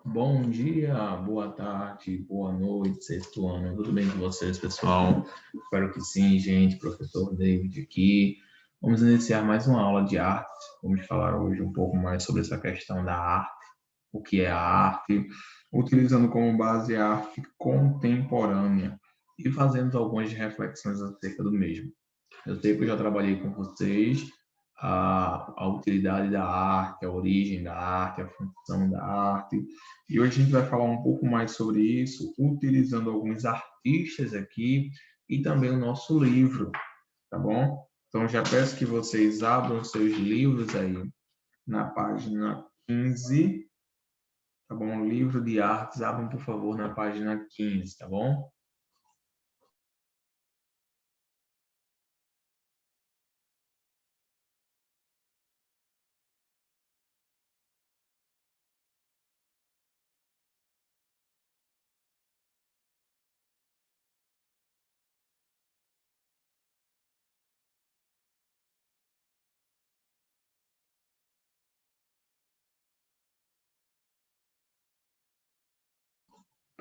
Bom dia, boa tarde, boa noite, sexto ano. Tudo bem com vocês, pessoal? Espero que sim, gente. Professor David aqui. Vamos iniciar mais uma aula de arte. Vamos falar hoje um pouco mais sobre essa questão da arte, o que é a arte, utilizando como base a arte contemporânea e fazendo algumas reflexões acerca do mesmo. Eu sei que eu já trabalhei com vocês a utilidade da arte, a origem da arte, a função da arte. E hoje a gente vai falar um pouco mais sobre isso, utilizando alguns artistas aqui e também o nosso livro, tá bom? Então já peço que vocês abram seus livros aí na página 15, tá bom? Livro de artes, abram por favor na página 15, tá bom?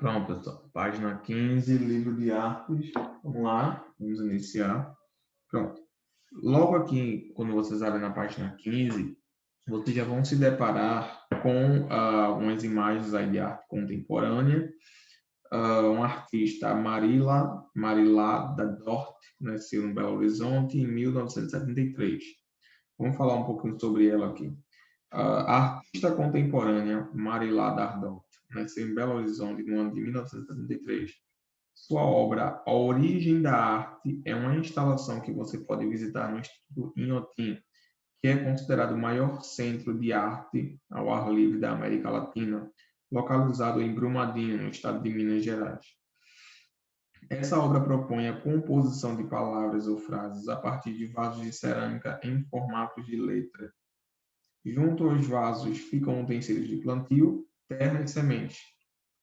Pronto, pessoal. Página 15, livro de artes. Vamos lá, vamos iniciar. Pronto. Logo aqui, quando vocês abrem na página 15, vocês já vão se deparar com algumas imagens aí de arte contemporânea. Um artista, Marila da Dort, nasceu no Belo Horizonte em 1973. Vamos falar um pouquinho sobre ela aqui. A artista contemporânea Marila Dardot nasceu em Belo Horizonte no ano de 1973. Sua obra A Origem da Arte é uma instalação que você pode visitar no Instituto Inhotim, que é considerado o maior centro de arte ao ar livre da América Latina, localizado em Brumadinho, no estado de Minas Gerais. Essa obra propõe a composição de palavras ou frases a partir de vasos de cerâmica em formatos de letra. Junto aos vasos ficam utensílios de plantio, terra e sementes,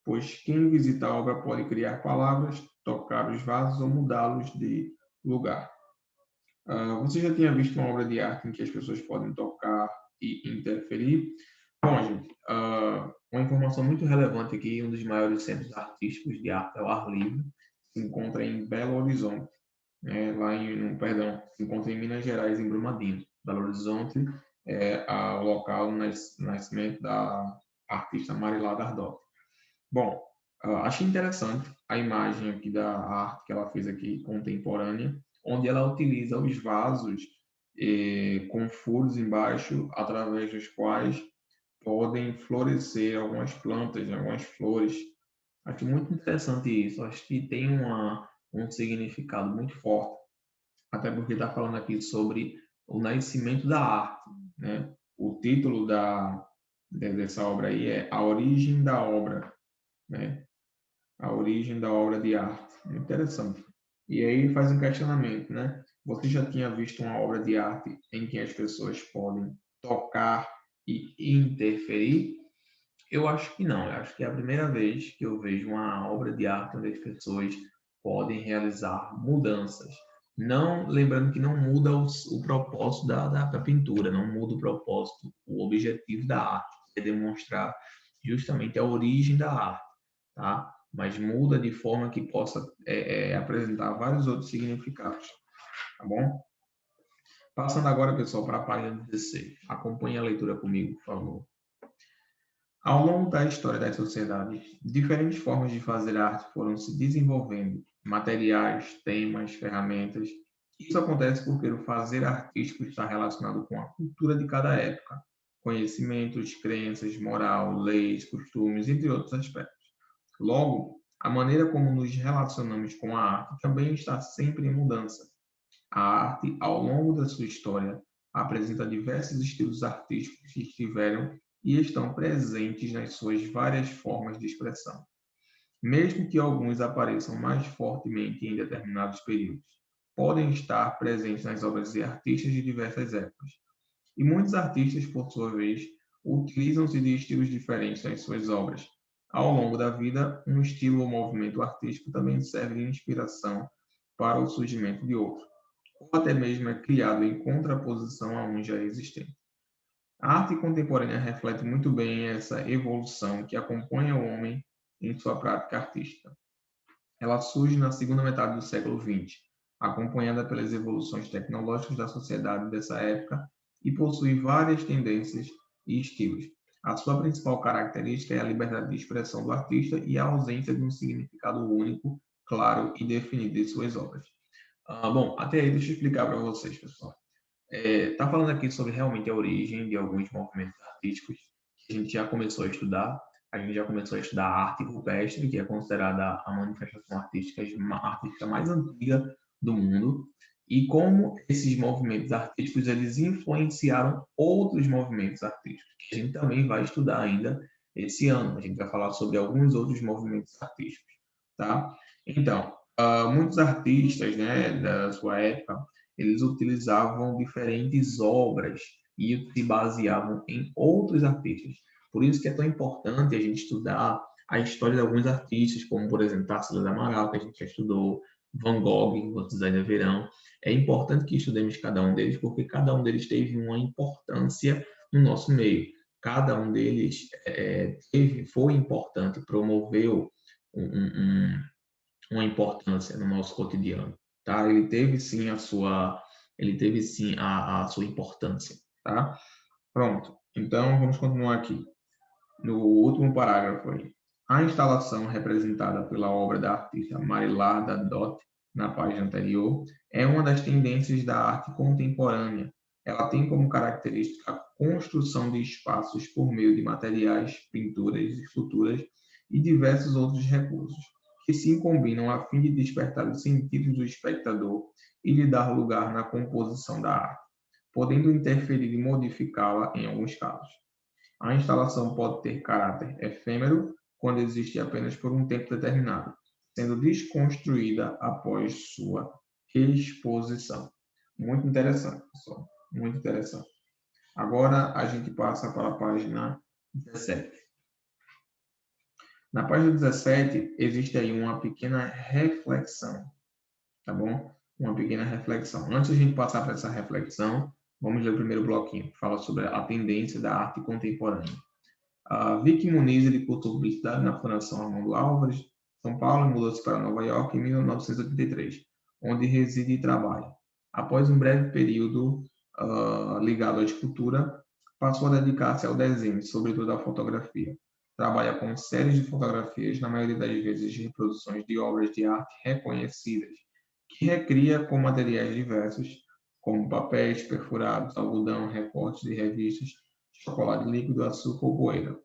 pois quem visita a obra pode criar palavras, tocar os vasos ou mudá-los de lugar. Você já tinha visto uma obra de arte em que as pessoas podem tocar e interferir? Bom, gente, uma informação muito relevante aqui, um dos maiores centros artísticos de arte ao ar livre se encontra em Belo Horizonte, né, se encontra em Minas Gerais, em Brumadinho. Belo Horizonte é o local do nascimento da artista Marila Dardot. Bom, achei interessante a imagem aqui da arte que ela fez aqui, contemporânea, onde ela utiliza os vasos com furos embaixo, através dos quais podem florescer algumas plantas, algumas flores. Acho muito interessante isso. Acho que tem um significado muito forte, até porque está falando aqui sobre o nascimento da arte, né? O título dessa obra aí é A Origem da Obra, né? A origem da obra de arte. Interessante. E aí faz um questionamento, né? Você já tinha visto uma obra de arte em que as pessoas podem tocar e interferir? Eu acho que não. Eu acho que é a primeira vez que eu vejo uma obra de arte onde as pessoas podem realizar mudanças. Não, lembrando que não muda o propósito da pintura, não muda o propósito, o objetivo da arte, que é demonstrar justamente a origem da arte, tá? Mas muda de forma que possa apresentar vários outros significados, tá bom? Passando agora, pessoal, para a página 16. Acompanhe a leitura comigo, por favor. Ao longo da história das sociedades, diferentes formas de fazer arte foram se desenvolvendo, materiais, temas, ferramentas. Isso acontece porque o fazer artístico está relacionado com a cultura de cada época, conhecimentos, crenças, moral, leis, costumes, entre outros aspectos. Logo, a maneira como nos relacionamos com a arte também está sempre em mudança. A arte, ao longo da sua história, apresenta diversos estilos artísticos que estiveram e estão presentes nas suas várias formas de expressão, mesmo que alguns apareçam mais fortemente em determinados períodos. Podem estar presentes nas obras de artistas de diversas épocas. E muitos artistas, por sua vez, utilizam-se de estilos diferentes nas suas obras. Ao longo da vida, um estilo ou movimento artístico também serve de inspiração para o surgimento de outro, ou até mesmo é criado em contraposição a um já existente. A arte contemporânea reflete muito bem essa evolução que acompanha o homem em sua prática artística. Ela surge na segunda metade do século XX, acompanhada pelas evoluções tecnológicas da sociedade dessa época e possui várias tendências e estilos. A sua principal característica é a liberdade de expressão do artista e a ausência de um significado único, claro e definido de suas obras. Bom, até aí deixa eu explicar para vocês, pessoal. Tá falando aqui sobre realmente a origem de alguns movimentos artísticos que a gente já começou a estudar. A gente já começou a estudar a arte rupestre, que é considerada a manifestação artística mais antiga do mundo, e como esses movimentos artísticos eles influenciaram outros movimentos artísticos, que a gente também vai estudar ainda esse ano. A gente vai falar sobre alguns outros movimentos artísticos, tá? Então, muitos artistas, né, da sua época, eles utilizavam diferentes obras e se baseavam em outros artistas. Por isso que é tão importante a gente estudar a história de alguns artistas, como, por exemplo, Tarsila do Amaral, que a gente já estudou, Van Gogh, vocês ainda verão. É importante que estudemos cada um deles, porque cada um deles teve uma importância no nosso meio. Cada um deles foi importante, promoveu uma importância no nosso cotidiano, tá? Ele teve sim a sua importância, tá? Pronto. Então vamos continuar aqui. No último parágrafo aí. A instalação representada pela obra da artista Marilarda Dott na página anterior é uma das tendências da arte contemporânea. Ela tem como característica a construção de espaços por meio de materiais, pinturas, esculturas e diversos outros recursos, que se combinam a fim de despertar os sentidos do espectador e lhe dar lugar na composição da arte, podendo interferir e modificá-la em alguns casos. A instalação pode ter caráter efêmero quando existe apenas por um tempo determinado, sendo desconstruída após sua exposição. Muito interessante, pessoal. Muito interessante. Agora a gente passa para a página 17. Na página 17 existe aí uma pequena reflexão, tá bom? Uma pequena reflexão. Antes de a gente passar para essa reflexão, vamos ler o primeiro bloquinho, que fala sobre a tendência da arte contemporânea. Vicky Muniz, ele cursou publicidade na Fundação Armando Álvares, São Paulo, e mudou-se para Nova York em 1983, onde reside e trabalha. Após um breve período ligado à escultura, passou a dedicar-se ao desenho, sobretudo à fotografia. Trabalha com séries de fotografias, na maioria das vezes reproduções de obras de arte reconhecidas, que recria com materiais diversos, como papéis perfurados, algodão, recortes de revistas, chocolate líquido, açúcar ou poeira.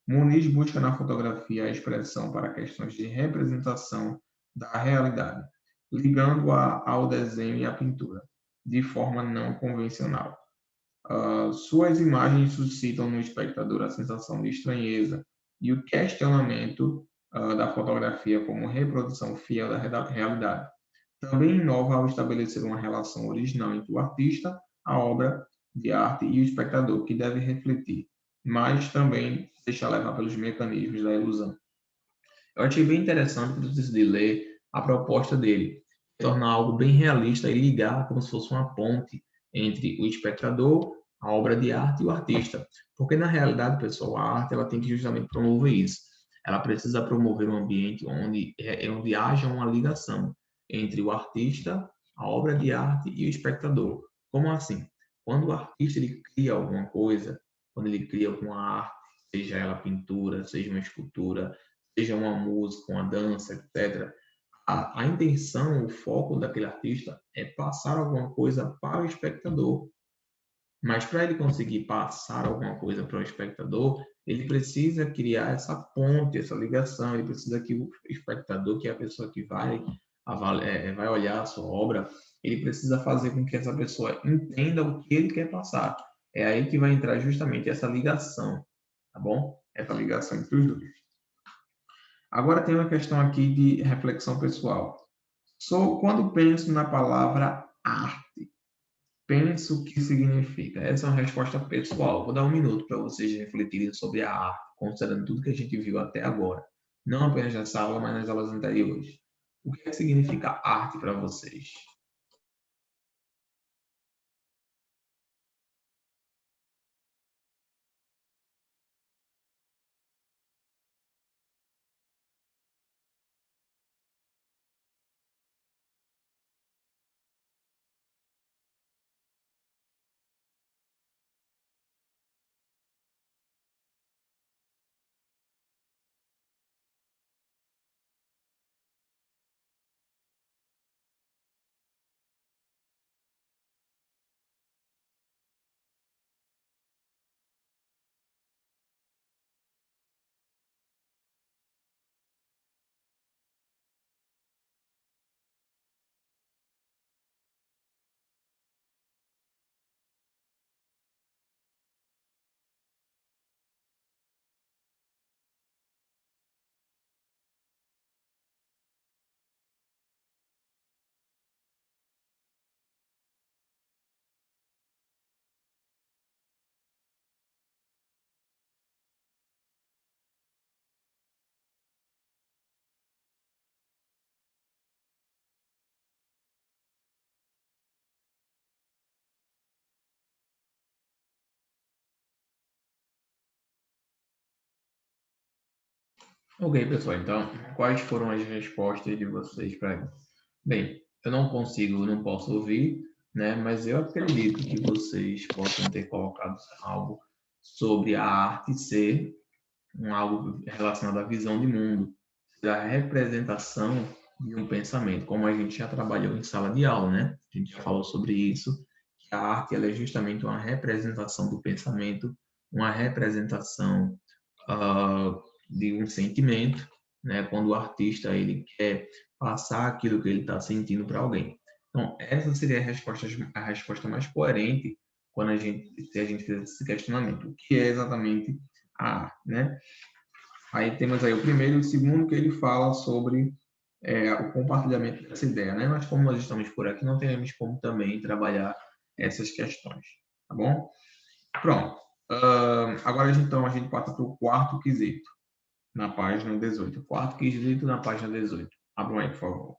Muniz busca na fotografia a expressão para questões de representação da realidade, ligando-a ao desenho e à pintura, de forma não convencional. Suas imagens suscitam no espectador a sensação de estranheza e o questionamento da fotografia como reprodução fiel da realidade. Também inova ao estabelecer uma relação original entre o artista, a obra de arte e o espectador, que deve refletir, mas também se deixar levar pelos mecanismos da ilusão. Eu achei bem interessante quando eu decidi ler a proposta dele, tornar algo bem realista e ligar como se fosse uma ponte entre o espectador, a obra de arte e o artista. Porque, na realidade, pessoal, a arte ela tem que justamente promover isso. Ela precisa promover um ambiente onde haja uma ligação entre o artista, a obra de arte e o espectador. Como assim? Quando o artista ele cria alguma coisa, quando ele cria alguma arte, seja ela pintura, seja uma escultura, seja uma música, uma dança, etc. A intenção, o foco daquele artista é passar alguma coisa para o espectador. Mas para ele conseguir passar alguma coisa para o espectador, ele precisa criar essa ponte, essa ligação. Ele precisa que o espectador, que é a pessoa que vai olhar a sua obra, ele precisa fazer com que essa pessoa entenda o que ele quer passar. É aí que vai entrar justamente essa ligação, tá bom? Essa ligação entre os dois. Agora tem uma questão aqui de reflexão pessoal. Quando penso na palavra arte, penso o que significa? Essa é uma resposta pessoal. Vou dar um minuto para vocês refletirem sobre a arte, considerando tudo que a gente viu até agora. Não apenas nessa aula, mas nas aulas anteriores. O que significa arte para vocês? Ok, pessoal, então, quais foram as respostas de vocês para isso? Bem, eu não posso ouvir, né? Mas eu acredito que vocês possam ter colocado algo sobre a arte ser algo relacionado à visão de mundo, da representação de um pensamento, como a gente já trabalhou em sala de aula, né? A gente já falou sobre isso, que a arte ela é justamente uma representação do pensamento, uma representação de um sentimento, né? Quando o artista ele quer passar aquilo que ele está sentindo para alguém. Então, essa seria a resposta mais coerente quando se a gente fizer esse questionamento. O que é exatamente a arte, né? Aí temos aí o primeiro e o segundo, que ele fala sobre o compartilhamento dessa ideia, né? Mas como nós estamos por aqui, não teremos como também trabalhar essas questões, tá bom? Pronto. Agora, então, a gente passa para o quarto quesito, na página 18. Quarto quesito na página 18. Abram aí, por favor.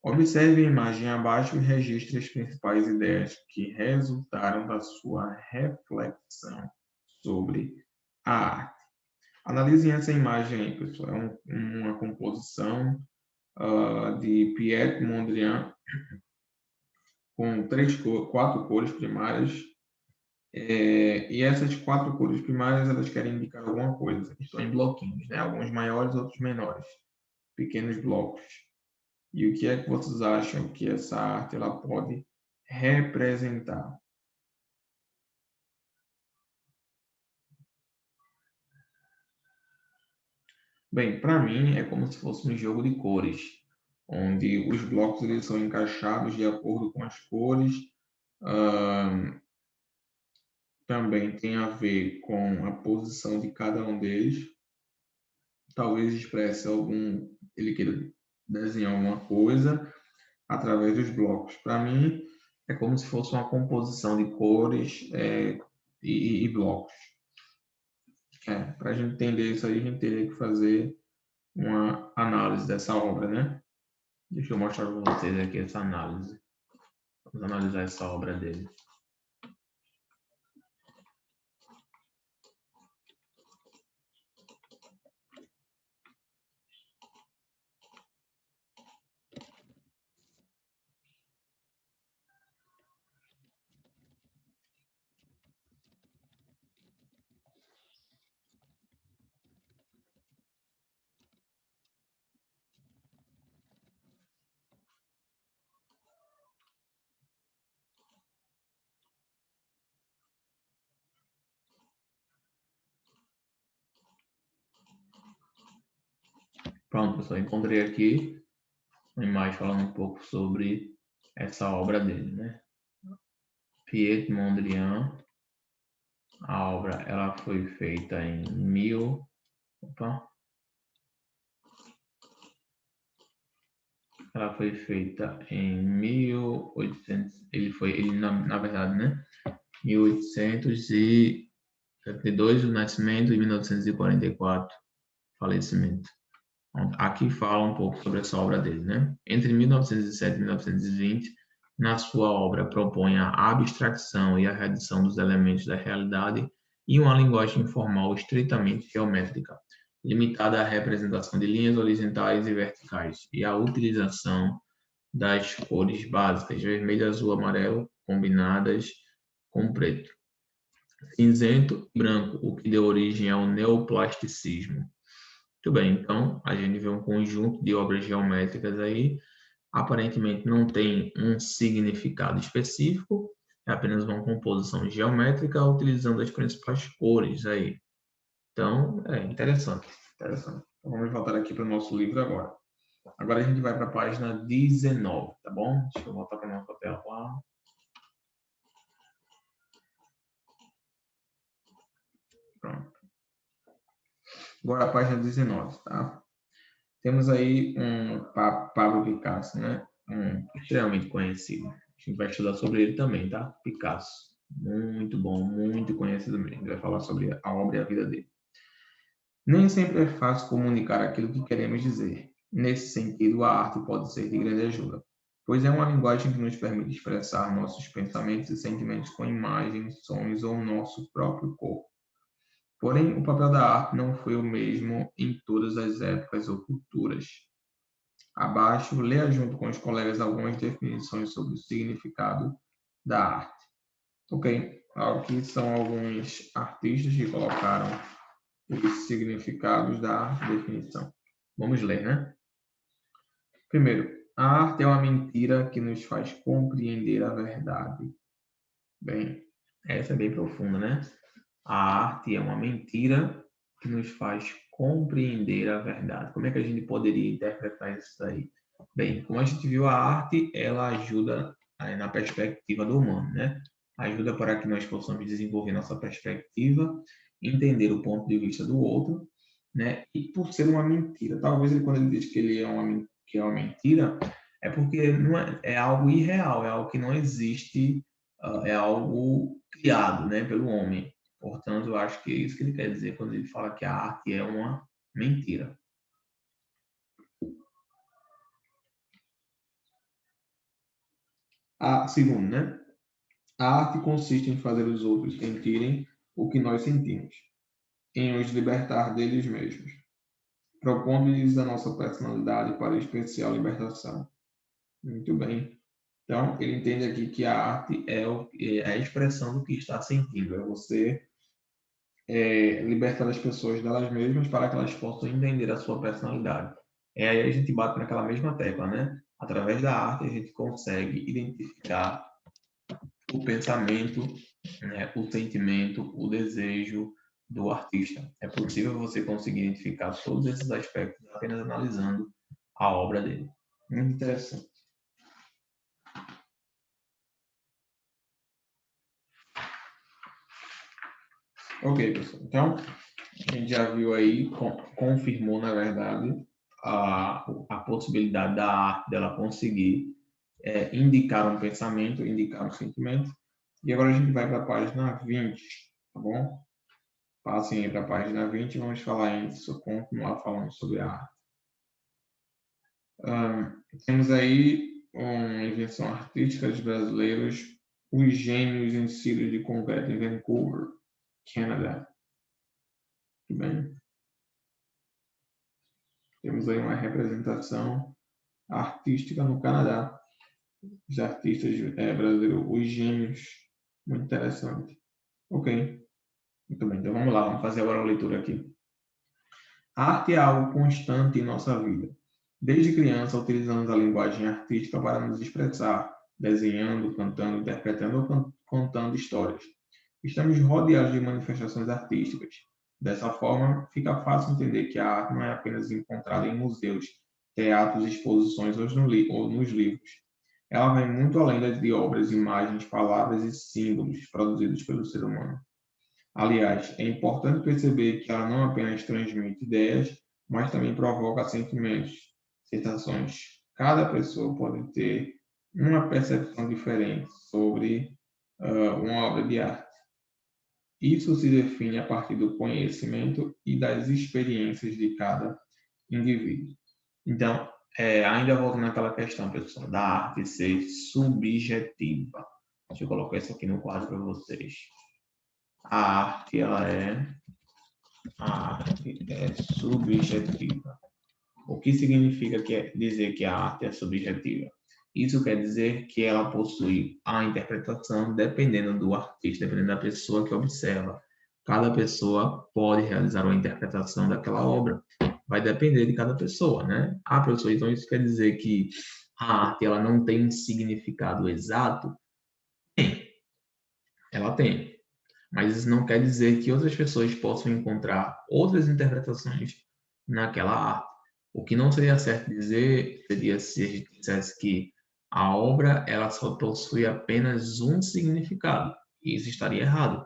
Observe a imagem abaixo e registre as principais ideias que resultaram da sua reflexão sobre a arte. Analisem essa imagem aí, pessoal. É uma composição de Piet Mondrian com quatro cores primárias. E essas quatro cores primárias, elas querem indicar alguma coisa. Estão em bloquinhos, né? Alguns maiores, outros menores. Pequenos blocos. E o que é que vocês acham que essa arte ela pode representar? Bem, para mim é como se fosse um jogo de cores, onde os blocos eles são encaixados de acordo com as cores. Também tem a ver com a posição de cada um deles. Talvez expresse ele queira desenhar alguma coisa através dos blocos. Para mim, é como se fosse uma composição de cores e blocos. Para a gente entender isso aí, a gente teria que fazer uma análise dessa obra, né? Deixa eu mostrar para vocês aqui essa análise. Vamos analisar essa obra dele. Pronto, pessoal, encontrei aqui uma imagem falando um pouco sobre essa obra dele, né? Piet Mondrian. A obra ela foi feita em ela foi feita em 1800, na verdade, né? 1872 o nascimento e 1944 falecimento. Aqui fala um pouco sobre essa obra dele, né? Entre 1907 e 1920, na sua obra propõe a abstração e a redução dos elementos da realidade e uma linguagem informal estritamente geométrica, limitada à representação de linhas horizontais e verticais e à utilização das cores básicas, vermelho, azul, amarelo, combinadas com preto, cinzento e branco, o que deu origem ao neoplasticismo. Muito bem, então a gente vê um conjunto de obras geométricas aí, aparentemente não tem um significado específico, é apenas uma composição geométrica utilizando as principais cores aí. Então, é interessante, interessante. Então, vamos voltar aqui para o nosso livro agora. Agora a gente vai para a página 19, tá bom? Deixa eu voltar para a nossa tela lá. Pronto. Agora a página 19, tá? Temos aí um Pablo Picasso, né? Extremamente conhecido. A gente vai estudar sobre ele também, tá? Picasso. Muito bom, muito conhecido mesmo. A gente vai falar sobre a obra e a vida dele. Nem sempre é fácil comunicar aquilo que queremos dizer. Nesse sentido, a arte pode ser de grande ajuda, pois é uma linguagem que nos permite expressar nossos pensamentos e sentimentos com imagens, sons ou nosso próprio corpo. Porém, o papel da arte não foi o mesmo em todas as épocas ou culturas. Abaixo, leia junto com os colegas algumas definições sobre o significado da arte. Ok, aqui são alguns artistas que colocaram os significados da arte e definição. Vamos ler, né? Primeiro, a arte é uma mentira que nos faz compreender a verdade. Bem, essa é bem profunda, né? A arte é uma mentira que nos faz compreender a verdade. Como é que a gente poderia interpretar isso daí? Bem, como a gente viu, a arte, ela ajuda na perspectiva do humano, né? Ajuda para que nós possamos desenvolver nossa perspectiva, entender o ponto de vista do outro, né? E por ser uma mentira, talvez quando ele diz que ele que é uma mentira, é porque não é algo irreal, é algo que não existe, é algo criado, né, pelo homem. Portanto, eu acho que é isso que ele quer dizer quando ele fala que a arte é uma mentira. Segundo, né? A arte consiste em fazer os outros sentirem o que nós sentimos, em os libertar deles mesmos, propondo-lhes a nossa personalidade para especial libertação. Muito bem. Então, ele entende aqui que a arte é a expressão do que está sentindo, é você libertar as pessoas delas mesmas para que elas possam entender a sua personalidade. Aí a gente bate naquela mesma tecla, né? Através da arte a gente consegue identificar o pensamento, né, o sentimento, o desejo do artista. É possível você conseguir identificar todos esses aspectos apenas analisando a obra dele. Muito interessante. Ok, pessoal. Então, a gente já viu aí, confirmou, na verdade, a possibilidade da arte dela conseguir indicar um pensamento, indicar um sentimento. E agora a gente vai para a página 20, tá bom? Passem aí para a página 20 e vamos falar continuar falando sobre a arte. Temos aí uma invenção artística dos brasileiros, os gênios em cílios de concreto em Vancouver, Canadá. Tudo bem? Temos aí uma representação artística no Canadá, os artistas brasileiros, os gênios. Muito interessante. Ok, muito bem. Então vamos lá, vamos fazer agora a leitura aqui. A arte é algo constante em nossa vida. Desde criança, utilizamos a linguagem artística para nos expressar, desenhando, cantando, interpretando ou contando histórias. Estamos rodeados de manifestações artísticas. Dessa forma, fica fácil entender que a arte não é apenas encontrada em museus, teatros, exposições ou nos livros. Ela vai muito além de obras, imagens, palavras e símbolos produzidos pelo ser humano. Aliás, é importante perceber que ela não apenas transmite ideias, mas também provoca sentimentos, sensações. Cada pessoa pode ter uma percepção diferente sobre uma obra de arte. Isso se define a partir do conhecimento e das experiências de cada indivíduo. Então, ainda voltando naquela questão, pessoal, da arte ser subjetiva. Deixa eu colocar isso aqui no quadro para vocês. A arte é subjetiva. O que significa dizer que a arte é subjetiva? Isso quer dizer que ela possui a interpretação dependendo do artista, dependendo da pessoa que observa. Cada pessoa pode realizar uma interpretação daquela obra. Vai depender de cada pessoa, né? A pessoa, então isso quer dizer que a arte ela não tem um significado exato? Tem. Ela tem. Mas isso não quer dizer que outras pessoas possam encontrar outras interpretações naquela arte. O que não seria certo dizer seria se a gente dissesse que a obra ela só possui apenas um significado. E isso estaria errado,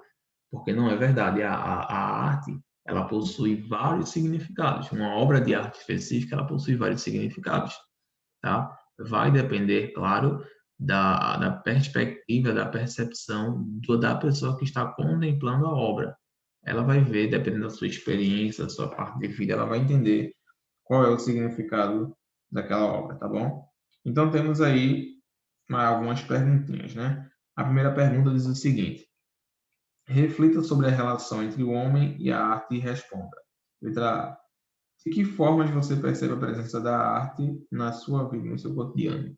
porque não é verdade. A arte ela possui vários significados. Uma obra de arte específica ela possui vários significados, tá? Vai depender, claro, da perspectiva, da percepção da pessoa que está contemplando a obra. Ela vai ver, dependendo da sua experiência, da sua parte de vida, ela vai entender qual é o significado daquela obra, tá bom? Então temos aí algumas perguntinhas, né? A primeira pergunta diz o seguinte: Reflita sobre a relação entre o homem e a arte e responda. Letra A. De que formas você percebe a presença da arte na sua vida, no seu cotidiano?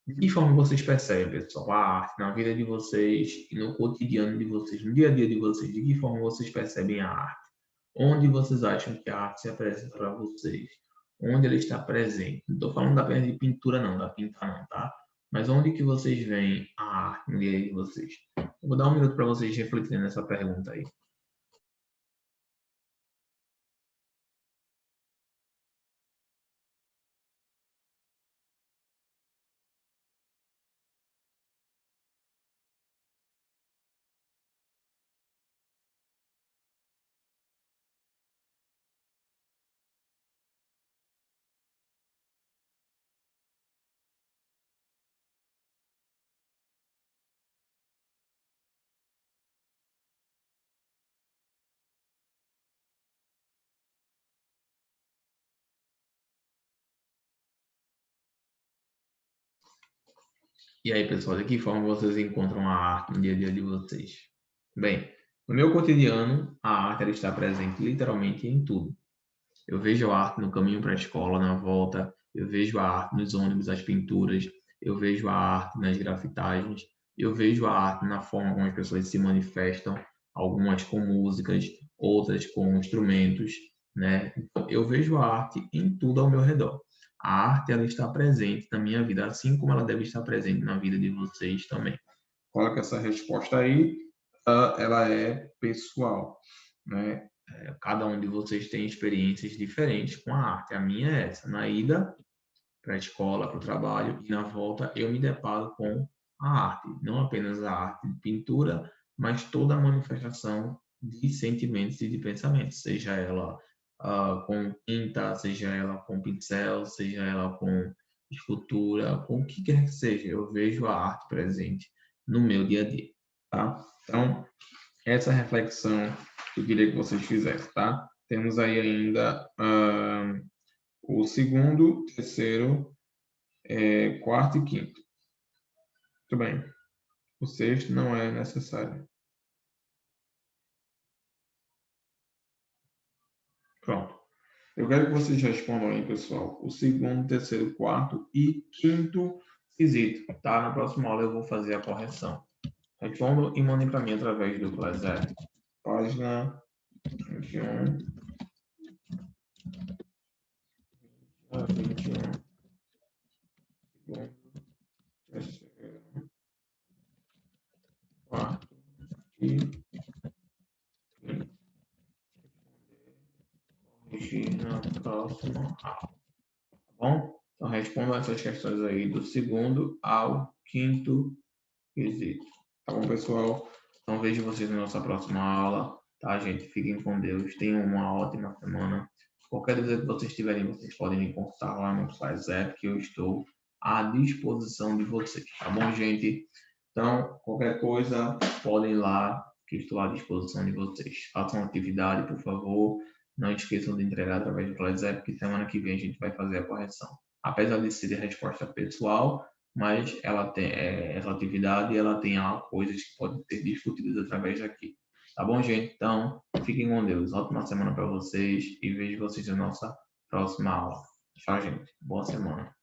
De que forma vocês percebem, pessoal, a arte na vida de vocês e no cotidiano de vocês, no dia a dia de vocês? De que forma vocês percebem a arte? Onde vocês acham que a arte se apresenta para vocês? Onde ela está presente? Não estou falando apenas de pintura, não, da pintar, não, tá? Mas onde que vocês veem a arte no dia a dia de vocês? Eu vou dar um minuto para vocês refletirem nessa pergunta aí. E aí, pessoal, de que forma vocês encontram a arte no dia a dia de vocês? Bem, no meu cotidiano, a arte ela está presente literalmente em tudo. Eu vejo a arte no caminho para a escola, na volta, eu vejo a arte nos ônibus, as pinturas, eu vejo a arte nas grafitagens, eu vejo a arte na forma como as pessoas se manifestam, algumas com músicas, outras com instrumentos, né? Eu vejo a arte em tudo ao meu redor. A arte ela está presente na minha vida, assim como ela deve estar presente na vida de vocês também. Coloca essa resposta aí, ela é pessoal, né? Cada um de vocês tem experiências diferentes com a arte. A minha é essa. Na ida para a escola, para o trabalho, e na volta eu me deparo com a arte. Não apenas a arte de pintura, mas toda a manifestação de sentimentos e de pensamentos, seja ela com tinta, seja ela com pincel, seja ela com escultura, com o que quer que seja. Eu vejo a arte presente no meu dia a dia, tá? Então, essa reflexão que eu queria que vocês fizessem, tá? Temos aí ainda o segundo, terceiro, quarto e quinto. Muito bem. O sexto não é necessário. Pronto. Eu quero que vocês respondam aí, pessoal, o segundo, terceiro, quarto e quinto quesito, tá? Na próxima aula eu vou fazer a correção. Respondam e mandem para mim através do Classroom. Página 21. 21. Segundo, terceiro, quarto e corrigir na próxima aula. Tá bom? Então, respondam essas questões aí do segundo ao quinto quesito. Tá bom, pessoal? Então, vejo vocês na nossa próxima aula. Tá, gente? Fiquem com Deus. Tenham uma ótima semana. Qualquer dúvida que vocês tiverem, vocês podem me consultar lá no WhatsApp, que eu estou à disposição de vocês. Tá bom, gente? Então, qualquer coisa, podem ir lá, que eu estou à disposição de vocês. Façam atividade, por favor. Não esqueçam de entregar através do WhatsApp, que semana que vem a gente vai fazer a correção. Apesar de ser a resposta pessoal, mas ela tem essa atividade, ela tem coisas que podem ser discutidas através daqui. Tá bom, gente? Então, fiquem com Deus. Ótima semana para vocês e vejo vocês na nossa próxima aula. Tchau, gente. Boa semana.